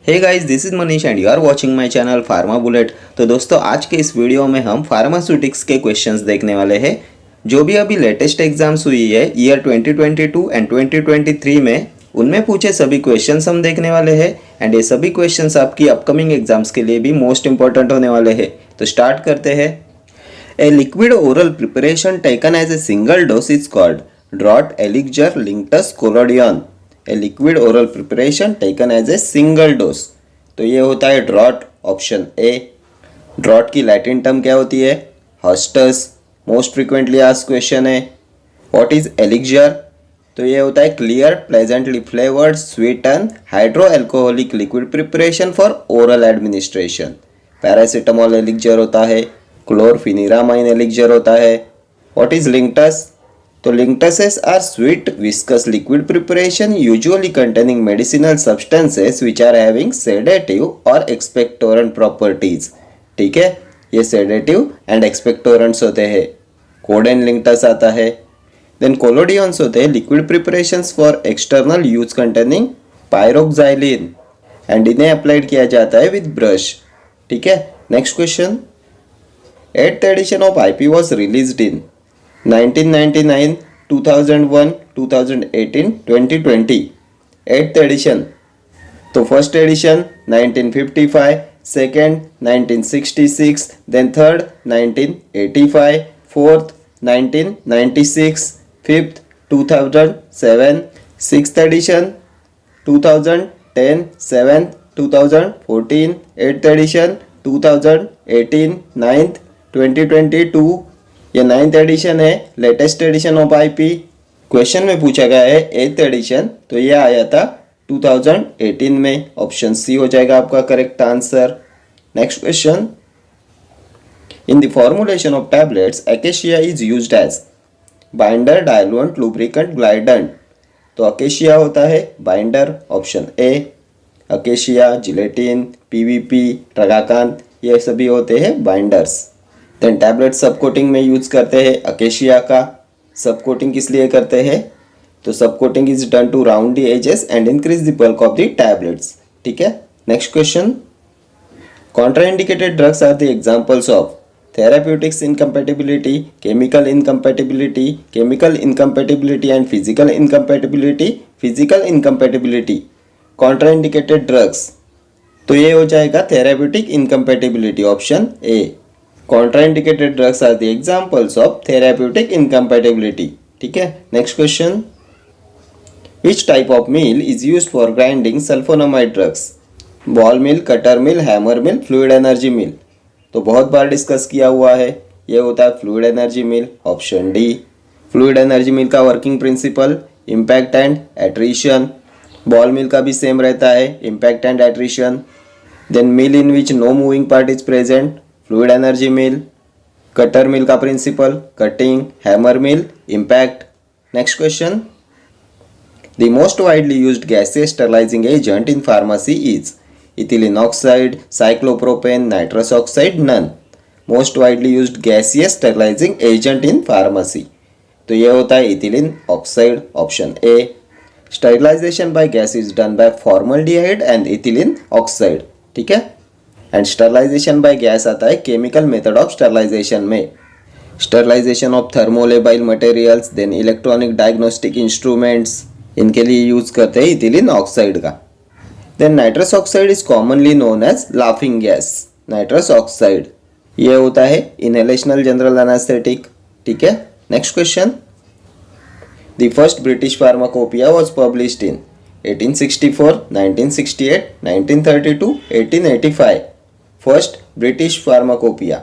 Hey guys, this is Manish and you are watching my channel pharma bullet. तो दोस्तों, आज के इस वीडियो में हम फार्मास्यूटिक्स के क्वेश्चंस देखने वाले हैं जो भी अभी लेटेस्ट एग्जाम्स हुई है ईयर 2022 एंड 2023 में, उनमें पूछे सभी क्वेश्चंस हम देखने वाले हैं। एंड ये सभी क्वेश्चंस आपकी अपकमिंग एग्जाम्स के लिए भी मोस्ट इंपॉर्टेंट होने वाले हैं। तो स्टार्ट करते हैं। A liquid oral preparation taken as a single dose is called draught, elixir, linctus, collodion. A liquid oral preparation taken as a single dose, तो ये होता है ड्रॉट, ऑप्शन ए। ड्रॉट की लैटिन टर्म क्या होती है? Haustus. Most frequently asked question है। What is elixir? तो ये होता है clear, pleasantly flavoured, sweeten, hydro alcoholic liquid preparation for oral administration. Paracetamol elixir होता है, क्लोरफिनिरामाइन एलिक्जर होता है। What is linctus? तो linctuses are sweet viscous liquid preparations usually containing medicinal substances which are having sedative और expectorant properties. ठीक है, ये sedative and expectorants होते हैं। कोडेन लिंक्टस आता है। देन कोलोडियंस होते हैं liquid preparations for external use containing pyroxylin and इन्हें अप्लाइड किया जाता है विद ब्रश। ठीक है, next question. 8th edition of IP was released in 1999, 2001, 2018, 2020. 8th edition. तो first edition 1955, second 1966, then third 1985, fourth 1996, fifth 2007, sixth edition 2010, seventh 2014, eighth edition 2018, ninth 2022। ये 9th edition है, latest edition of IP. Question में पूछा गया है 8th addition, तो ये आया था 2018 में। ऑप्शन सी हो जाएगा आपका correct answer. Next question. In the formulation of tablets acacia is used as binder, diluent, lubricant, glidant. तो अकेशिया होता है binder, option A. Acacia, gelatin, PVP, tragacanth, ये सभी होते हैं binders. Then tablet sub coating में यूज करते हैं अकेशिया का। सब कोटिंग किस लिए करते हैं? तो sub coating is done to round the edges and increase the bulk of the tablets. ठीक है, next question. Contraindicated drugs are the examples of therapeutics incompatibility, chemical incompatibility, chemical incompatibility and physical incompatibility, physical incompatibility. Contraindicated drugs, तो ये हो जाएगा therapeutic incompatibility, option A. Contraindicated drugs are the examples of therapeutic incompatibility. ठीक है, next question. Which type of mill is used for grinding sulphonamide drugs? Ball mill, cutter mill, hammer mill, fluid energy मिल। तो बहुत बार discuss किया हुआ है, ये होता है fluid energy mill, option D. Fluid energy mill का working principle impact and attrition. Ball mill का भी सेम रहता है, impact and attrition. Then mill in which no moving part is present, fluid energy mill. Cutter mill का principle cutting, hammer mill impact. Next question. The most widely used gaseous sterilising agent in pharmacy is ethylene oxide, cyclopropane, nitrous oxide, none. Most widely used gaseous sterilising agent in pharmacy, तो ये होता है ethylene oxide, option A. Sterilisation by gas is done by formaldehyde and ethylene oxide. ठीक है, and sterilisation by gas आता है chemical method of sterilisation में। Sterilisation of thermolabile materials, then electronic diagnostic instruments, इनके लिए यूज करते हैं ethylene oxide का। Then nitrous oxide is commonly known as laughing gas. Nitrous oxide ये होता है इनहेलेशनल जनरल एनेस्थेटिक। ठीक है, next question. The first British pharmacopoeia was published in 1864, 1968, 1932, 1885। First British pharmacopoeia,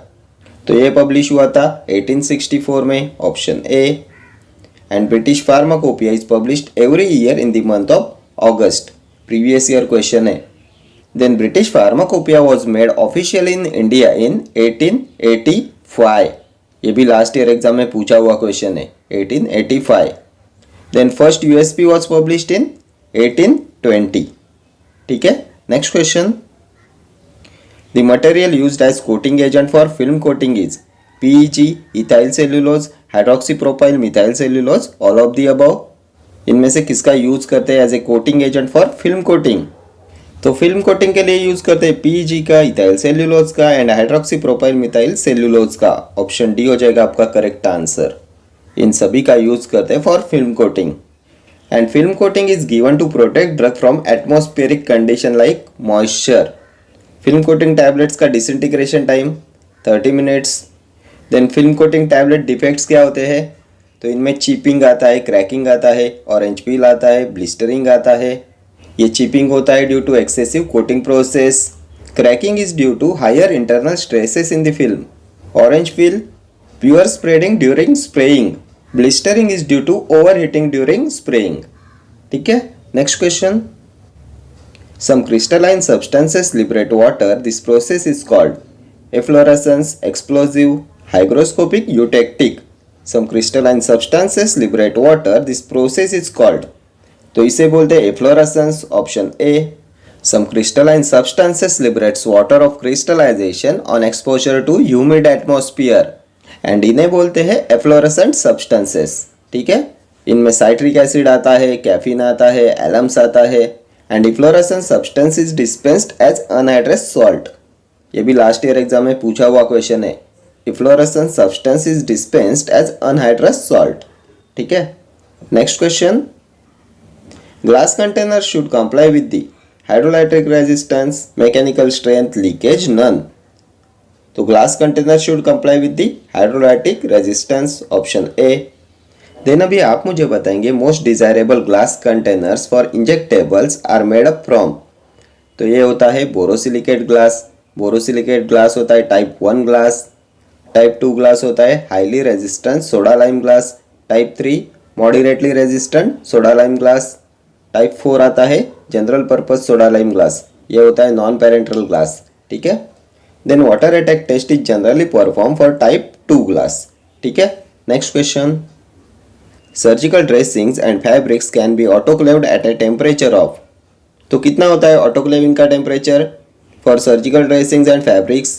तो ये पब्लिश हुआ था 1864 में, option A. And British pharmacopoeia is published every year in the month of August. Previous year question है। Then British pharmacopoeia was made official in India in 1885। ये भी last year exam में पूछा हुआ क्वेश्चन है, 1885। Then first USP was published in 1820। ठीक है, next question. The material used as coating agent for film coating is PEG, ethyl cellulose, hydroxypropyl methyl cellulose, all of the above। इनमें से किसका use करते हैं as a coating agent for film coating? तो film coating के लिए use करते हैं पीईजी का, इथाइल सेल्यूलोज का and hydroxy propyl methyl cellulose का। ऑप्शन डी हो जाएगा आपका करेक्ट आंसर। इन सभी का यूज करते हैं for film coating. And film coating is given to protect drug from atmospheric condition like moisture. Film coating tablets का disintegration time 30 minutes. Then film coating tablet defects क्या होते हैं? तो इनमें चिपिंग आता है, क्रैकिंग आता है, ऑरेंज पील आता है, ब्लिस्टरिंग आता है। ये चिपिंग होता है due to excessive coating process. Cracking is due to higher internal stresses in the film. Orange peel poor spreading during spraying. Blistering is due to over heating during spraying. ठीक है, next question. Some crystalline substances liberate water. This process is called efflorescence, explosive, hygroscopic, eutectic. Some crystalline substances liberate water. This process is called, तो इसे बोलते हैं efflorescence, option A. Some crystalline substances liberates water of crystallization on exposure to humid atmosphere and इन्हें बोलते हैं efflorescent substances। ठीक है, इनमें साइट्रिक एसिड आता है, कैफीन आता है, एलम्स आता है and efflorescence substance is dispensed as anhydrous salt. ये भी लास्ट ईयर एग्जाम में पूछा हुआ क्वेश्चन है। Efflorescent substance is dispensed as anhydrous salt. ठीक है, next question. Glass container should comply with the hydrolytic resistance, mechanical strength, leakage, none. तो glass container should comply with the hydrolytic resistance, option A. Then अभी आप मुझे बताएंगे most desirable glass containers for injectables are made up from. तो ये होता है borosilicate glass. Borosilicate glass होता है टाइप 1 ग्लास। टाइप 2 ग्लास होता है highly resistant soda lime glass. Type 3 moderately resistant soda lime glass. Type 4 आता है general purpose soda lime glass. ये होता है नॉन पेरेंटल ग्लास। ठीक है, then water attack test is generally perform for type 2 glass. ठीक है, next question. Surgical dressings and fabrics can be autoclaved at a temperature of. तो कितना होता है ऑटोक्लेविंग का temperature for surgical dressings and fabrics?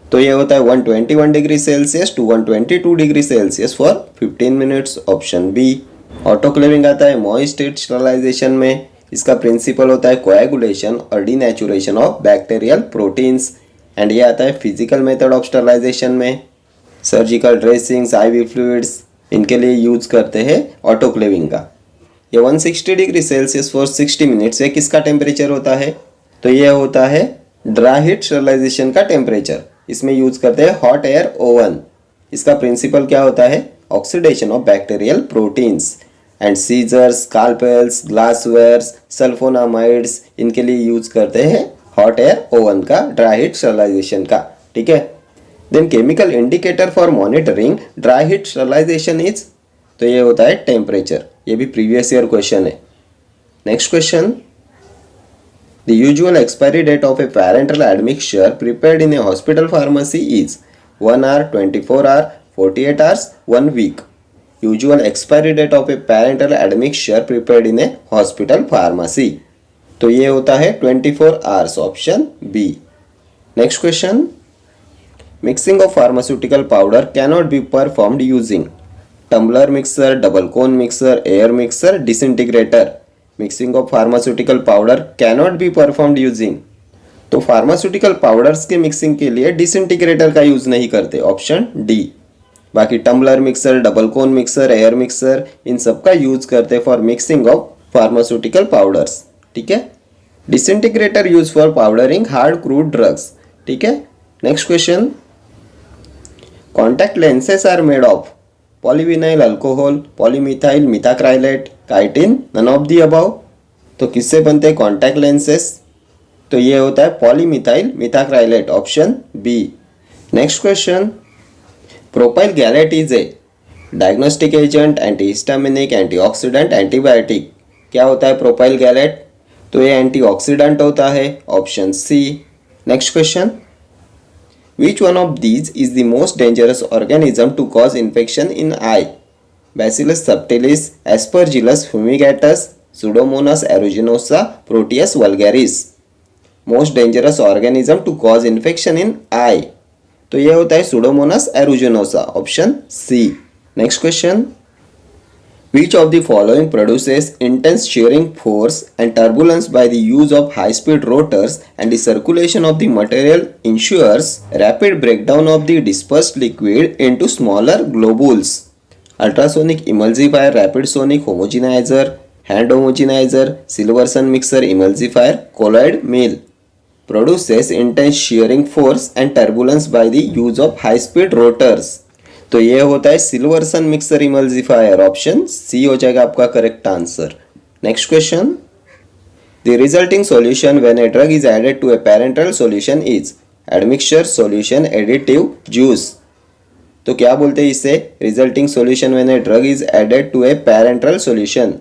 तो ये होता है 121 degree Celsius to 122 degree Celsius for 15 minutes, option B. Autoclaving आता है मॉइस्ट हीट स्टरलाइजेशन में। इसका प्रिंसिपल होता है कोएगुलेशन और denaturation of bacterial proteins and ये आता है फिजिकल मेथड ऑफ स्टरलाइजेशन में। सर्जिकल ड्रेसिंग्स, आईवी फ्लूइड्स, इनके लिए यूज करते हैं ऑटोक्लेविंग का। ये 160 डिग्री सेल्सियस फॉर 60 मिनट्स ये किसका टेम्परेचर होता है? तो ये होता है ड्राई हीट स्टरलाइजेशन का टेम्परेचर। इसमें यूज करते हैं हॉट एयर ओवन। इसका प्रिंसिपल क्या होता है? Oxidation of bacterial proteins and scissors, scalpels, glasswares, sulphonamides, इनके लिए यूज करते हैं हॉट एयर ओवन का, ड्राई हीट स्टरलाइजेशन का। ठीक है, then chemical indicator for monitoring dry heat sterilisation is, तो ये होता है टेम्परेचर। ये भी प्रीवियस ईयर क्वेश्चन है। Next question. The usual expiry date of a parenteral admixture prepared in a hospital pharmacy is 1 hour, 24 hour, 48 hours, 1 week. Usual expiry date of a parenteral admixture prepared in a hospital pharmacy, तो ये होता है 24 hours, option B. Next question. Mixing of pharmaceutical powder cannot be performed using tumbler mixer, double cone mixer, air mixer, disintegrator. Mixing of pharmaceutical powder cannot be performed using, तो pharmaceutical powders के mixing के लिए disintegrator का use नहीं करते, option D. बाकी tumbler mixer, double cone mixer, air mixer, इन सब का यूज करते for mixing of pharmaceutical powders. ठीक है, disintegrator use for powdering hard crude drugs. ठीक है, next question. Contact lenses are made of polyvinyl alcohol, polymethyl methacrylate, chitin, none of the above। तो किससे बनते हैं कॉन्टैक्ट लेंसेस? तो ये होता है polymethyl methacrylate, option B. Next question. Propyl gallate is a diagnostic agent, antihistaminic, antioxidant, antibiotic. क्या होता है प्रोपाइल गैलेट? तो ये एंटीऑक्सीडेंट होता है, option C. Next question. Which one of these is the most dangerous organism to cause infection in eye? Bacillus subtilis, Aspergillus fumigatus, Pseudomonas aeruginosa, Proteus vulgaris। Most dangerous organism to cause infection in eye, तो यह होता है Pseudomonas aeruginosa, option C. Next question. Which of the following produces intense shearing force and turbulence by the use of high-speed rotors and the circulation of the material ensures rapid breakdown of the dispersed liquid into smaller globules? Ultrasonic emulsifier, rapid sonic homogenizer, hand homogenizer, Silverson mixer emulsifier, colloid mill. Produces intense shearing force and turbulence by the use of high-speed rotors. तो ये होता है Silverson mixer emulsifier, option C हो जाएगा आपका correct answer. Next question, the resulting solution when a drug is added to a parenteral solution is admixture, solution, additive, juice. तो क्या बोलते हैं इसे, resulting solution when a drug is added to a parenteral solution,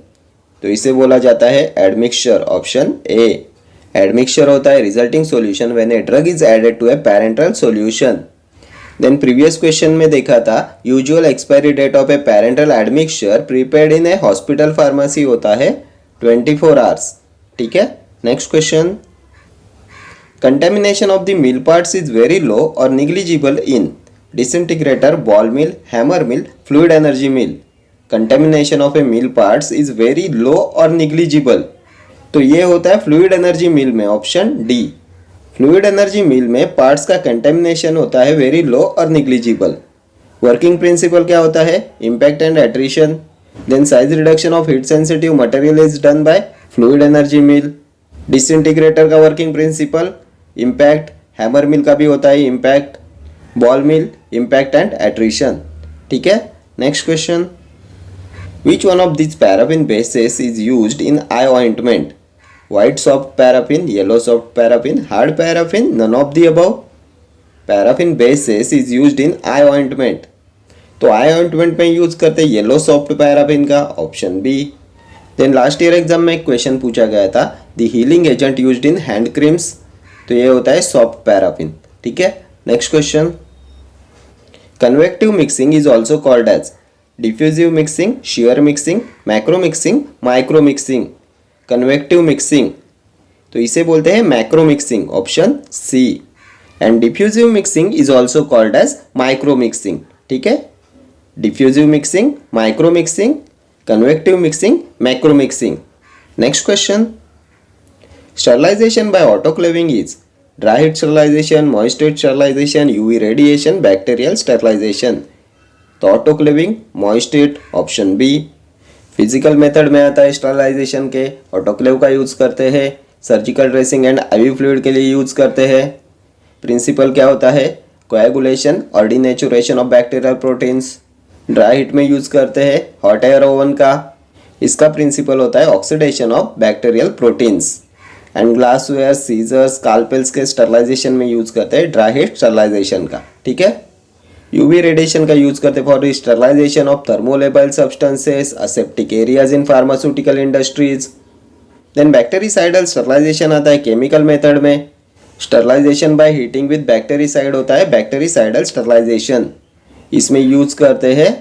तो इसे बोला जाता है एडमिक्सचर, ऑप्शन ए। एडमिक्सचर होता है resulting solution when a drug is added to a parenteral solution. Then previous question में देखा था usual expiry date of a parenteral admixture prepared in a hospital pharmacy होता है 24 आवर्स, ठीक है। Next question, contamination of the mill parts is very low और negligible in disintegrator, ball mill, hammer mill, fluid energy mill. Contamination of a mill parts is very low और negligible, तो ये होता है फ्लूइड एनर्जी मिल में, option D. Fluid energy मिल में parts का contamination होता है वेरी लो और निग्लिजिबल। वर्किंग प्रिंसिपल क्या होता है, impact and attrition. Then size reduction of heat sensitive material is done by fluid energy mill. Disintegrator का working principle impact, hammer mill का भी होता है impact, ball mill impact and attrition, ठीक है। Next question, which one of this paraffin bases is used in eye ointment? White soft paraffin, yellow soft paraffin, hard paraffin, none of the above. Paraffin bases is used in eye ointment. तो आई ointment में use करते हैं yellow soft paraffin का, option B. Then last year exam में एक question पूछा गया था, the healing agent used in hand creams, तो ये होता है सॉफ्ट पैराफिन, ठीक है। Next question, convective mixing is also called as diffusive mixing, shear mixing, macro mixing, micro mixing. Convective mixing, तो इसे बोलते हैं macro mixing, option C. And diffusive mixing is also called as micro mixing, ठीक है। Diffusive mixing, micro mixing, convective mixing, macro mixing. Next question, sterilisation by autoclaving is dry heat sterilisation, moist heat sterilisation, UV radiation, bacterial sterilisation. तो autoclaving, moist heat, option B. Physical method में आता है sterilization के, autoclave का use करते हैं, surgical dressing and IV fluid के लिए यूज़ करते हैं। प्रिंसिपल क्या होता है, कोएगुलेशन और denaturation of bacterial proteins. Dry heat में यूज़ करते हैं हॉट एयर ओवन का, इसका प्रिंसिपल होता है oxidation of bacterial proteins. And glassware, scissors, scalpels के स्टरलाइजेशन में यूज़ करते हैं ड्राई हीट स्टरलाइजेशन का, ठीक है। यूवी रेडिएशन का यूज करते for sterilisation of thermolabile substances, aseptic areas in pharmaceutical industries. Then bactericidal sterilisation आता है केमिकल मेथड में, sterilisation by heating with bactericide होता है बैक्टीरिसाइडल स्टरलाइजेशन। इसमें यूज करते हैं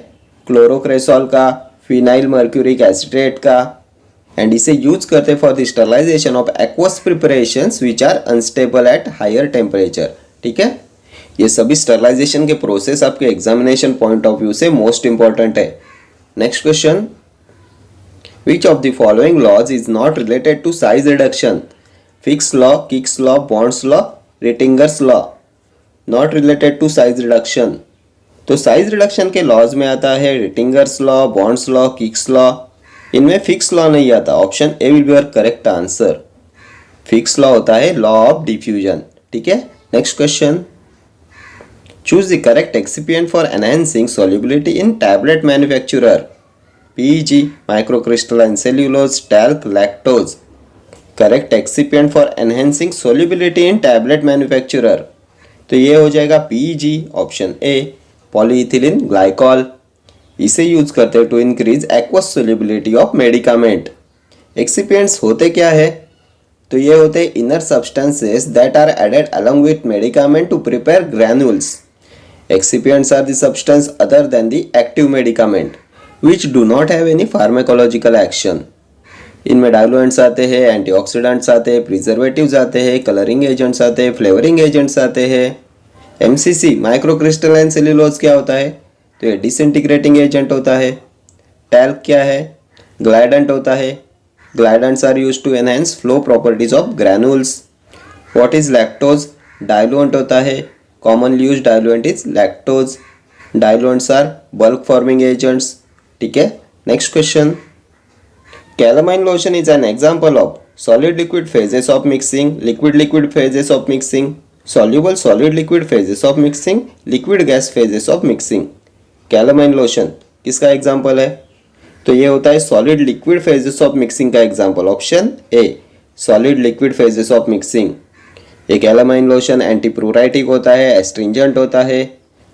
क्लोरोक्रेसॉल का, फिनाइल मर्क्यूरिक एसिटेट का, एंड इसे यूज करते for the sterilisation of aqueous preparations which are unstable at higher temperature, ठीक है। ये सभी स्टरलाइजेशन के प्रोसेस आपके एग्जामिनेशन पॉइंट ऑफ व्यू से मोस्ट इंपॉर्टेंट है। Next question, which of the following laws is not related to size reduction? Fick's law, Kick's law, Bond's law, Rittinger's law. Not related to size reduction, तो size reduction के laws में आता है Rittinger's law, Bond's law, Kick's law. इनमें Fick's law नहीं आता, option A will be your correct answer. Fick's law होता है लॉ ऑफ डिफ्यूजन, ठीक है। Next question, choose the correct excipient for enhancing solubility in tablet manufacturer. PEG, microcrystalline cellulose, talc, lactose. Correct excipient for enhancing solubility in tablet manufacturer, तो ये हो जाएगा PEG, option A, polyethylene glycol. इसे use करते हैं to increase aqueous solubility of medicament. Excipients होते क्या है, तो ये होते inner substances that are added along with medicament to prepare granules. Excipients are the substance other than the active medicament which do not have any pharmacological action. इनमें डायलुएंट्स आते हैं, antioxidants आते हैं, प्रिजर्वेटिव्स आते हैं, कलरिंग एजेंट्स आते हैं, flavouring agents आते हैं। MCC माइक्रोक्रिस्टलाइन सेल्यूलोज क्या होता है, तो ये डिसइंटीग्रेटिंग एजेंट होता है। टैल्क क्या है? ग्लाइडेंट होता है। Glidants are used to enhance flow properties of granules. What is lactose? Diluent होता है। Commonly used diluent is lactose. Diluents are bulk forming agents. ठीक है, next question. Calamine lotion is an example of solid liquid phases of mixing, liquid liquid phases of mixing, soluble solid liquid phases of mixing, liquid gas phases of mixing. Calamine lotion किसका example है? तो ये होता है solid liquid phases of mixing का example, option A solid liquid phases of mixing. ये calamine lotion antipruritic होता है, एस्ट्रिंजेंट होता है,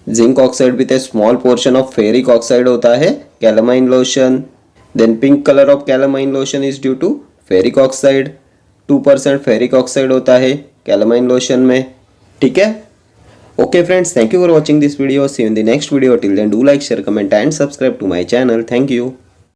zinc oxide with a small portion of ferric oxide होता है calamine lotion. Then pink color of calamine lotion is due to ferric oxide, 2% ferric oxide होता है calamine lotion में। ठीक है, okay friends, thank you for watching this video. See you in the next video. Till then, do like, share, comment and subscribe to my channel. Thank you.